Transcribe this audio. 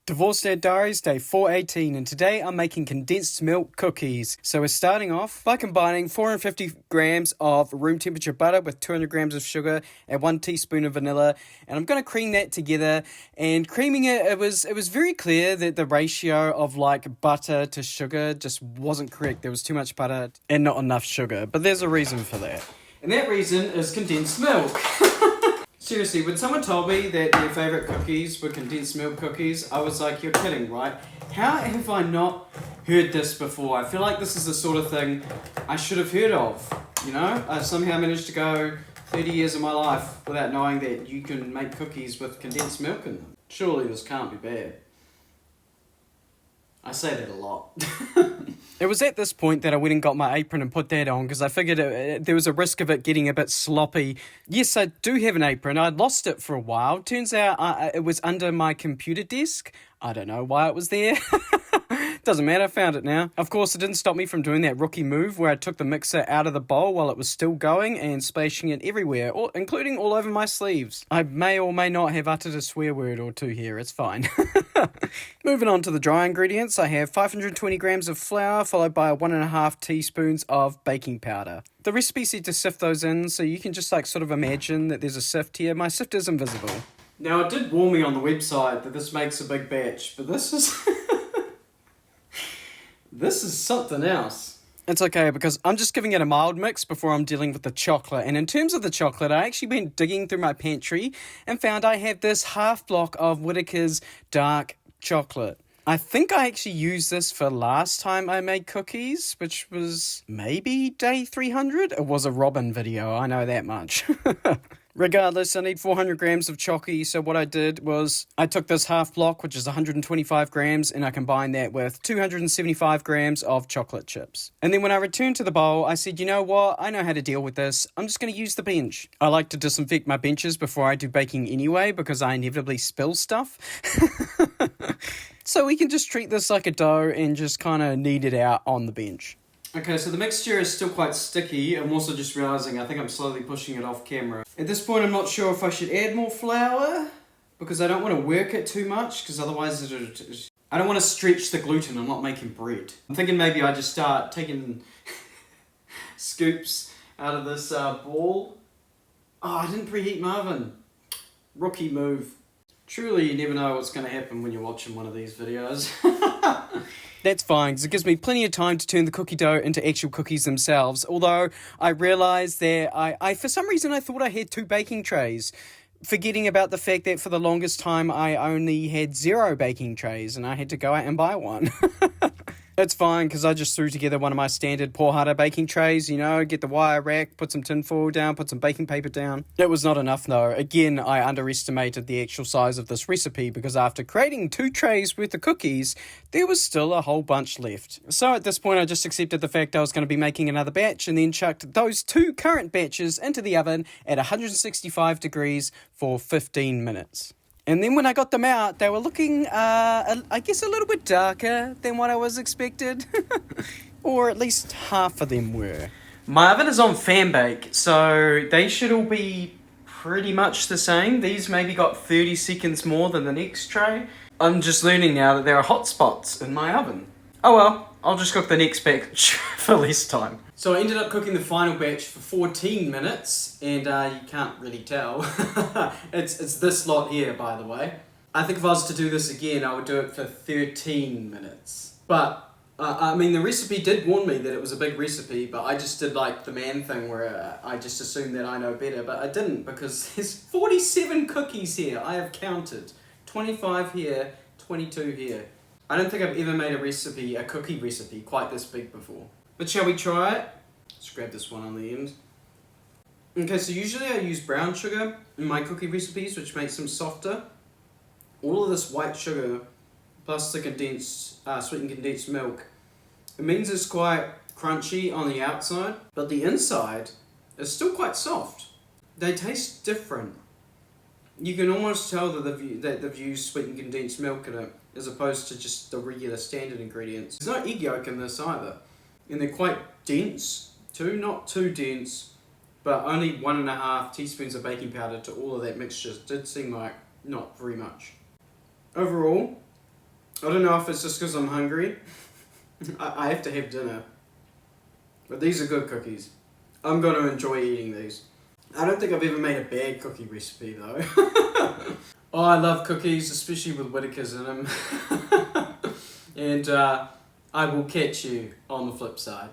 Divorced Dad Diaries, day 418, and today I'm making condensed milk cookies. So we're starting off by combining 450 grams of room temperature butter with 200 grams of sugar and 1 teaspoon of vanilla, and I'm going to cream that together. And creaming it was very clear that the ratio of like butter to sugar just wasn't correct. There was too much butter and not enough sugar, but there's a reason for that. And that reason is condensed milk. Seriously, when someone told me that their favourite cookies were condensed milk cookies, I was like, you're kidding, right? How have I not heard this before? I feel like this is the sort of thing I should have heard of, you know? I somehow managed to go 30 years of my life without knowing that you can make cookies with condensed milk in them. Surely this can't be bad. I say that a lot. It was at this point that I went and got my apron and put that on because I figured there was a risk of it getting a bit sloppy. Yes, I do have an apron. I'd lost it for a while. Turns out it was under my computer desk. I don't know why it was there. Doesn't matter, I found it now. Of course, it didn't stop me from doing that rookie move where I took the mixer out of the bowl while it was still going and splashing it everywhere, including all over my sleeves. I may or may not have uttered a swear word or two here, it's fine. Moving on to the dry ingredients, I have 520 grams of flour followed by 1.5 teaspoons of baking powder. The recipe said to sift those in, so you can just like sort of imagine that there's a sift here. My sift is invisible. Now, it did warn me on the website that this makes a big batch, but this is... This is something else. It's okay because I'm just giving it a mild mix before I'm dealing with the chocolate. And in terms of the chocolate, I actually went digging through my pantry and found I have this half block of Whittaker's dark chocolate. I think I actually used this for last time I made cookies, which was maybe day 300. It was a Robin video, I know that much. Regardless, I need 400 grams of chocolate, so what I did was I took this half block, which is 125 grams, and I combined that with 275 grams of chocolate chips. And then when I returned to the bowl, I said, you know what, I know how to deal with this. I'm just going to use the bench. I like to disinfect my benches before I do baking anyway, because I inevitably spill stuff. So we can just treat this like a dough and just kind of knead it out on the bench. Okay, so the mixture is still quite sticky. I'm also just realising I think I'm slowly pushing it off camera. At this point, I'm not sure if I should add more flour because I don't want to work it too much because otherwise I don't want to stretch the gluten. I'm not making bread. I'm thinking maybe I just start taking scoops out of this ball. Oh, I didn't preheat my oven. Rookie move. Truly, you never know what's going to happen when you're watching one of these videos. That's fine, because it gives me plenty of time to turn the cookie dough into actual cookies themselves. Although, I realised that I for some reason, I thought I had 2 baking trays. Forgetting about the fact that for the longest time, I only had 0 baking trays, and I had to go out and buy one. It's fine, because I just threw together one of my standard porchata baking trays, you know, get the wire rack, put some tin foil down, put some baking paper down. It was not enough, though. Again, I underestimated the actual size of this recipe, because after creating 2 trays worth of cookies, there was still a whole bunch left. So at this point, I just accepted the fact I was going to be making another batch, and then chucked those 2 current batches into the oven at 165 degrees for 15 minutes. And then when I got them out, they were looking, I guess, a little bit darker than what I was expected. Or at least half of them were. My oven is on fan bake, so they should all be pretty much the same. These maybe got 30 seconds more than the next tray. I'm just learning now that there are hot spots in my oven. Oh well, I'll just cook the next batch for less time. So I ended up cooking the final batch for 14 minutes, and you can't really tell. It's this lot here, by the way. I think if I was to do this again, I would do it for 13 minutes. But, I mean, the recipe did warn me that it was a big recipe, but I just did like the man thing where I just assumed that I know better, but I didn't, because there's 47 cookies here. I have counted. 25 here, 22 here. I don't think I've ever made a cookie recipe quite this big before. But shall we try it? Let's grab this one on the end. Okay, so usually I use brown sugar in my cookie recipes, which makes them softer. All of this white sugar, plus the sweetened condensed milk, it means it's quite crunchy on the outside, but the inside is still quite soft. They taste different. You can almost tell that they've used sweetened condensed milk in it, as opposed to just the regular standard ingredients. There's no egg yolk in this either. And they're quite dense too, not too dense, but only 1.5 teaspoons of baking powder to all of that mixture. Did seem like not very much. Overall, I don't know if it's just because I'm hungry. I have to have dinner. But these are good cookies. I'm going to enjoy eating these. I don't think I've ever made a bad cookie recipe though. Oh, I love cookies, especially with Whitakers in them. And I will catch you on the flip side.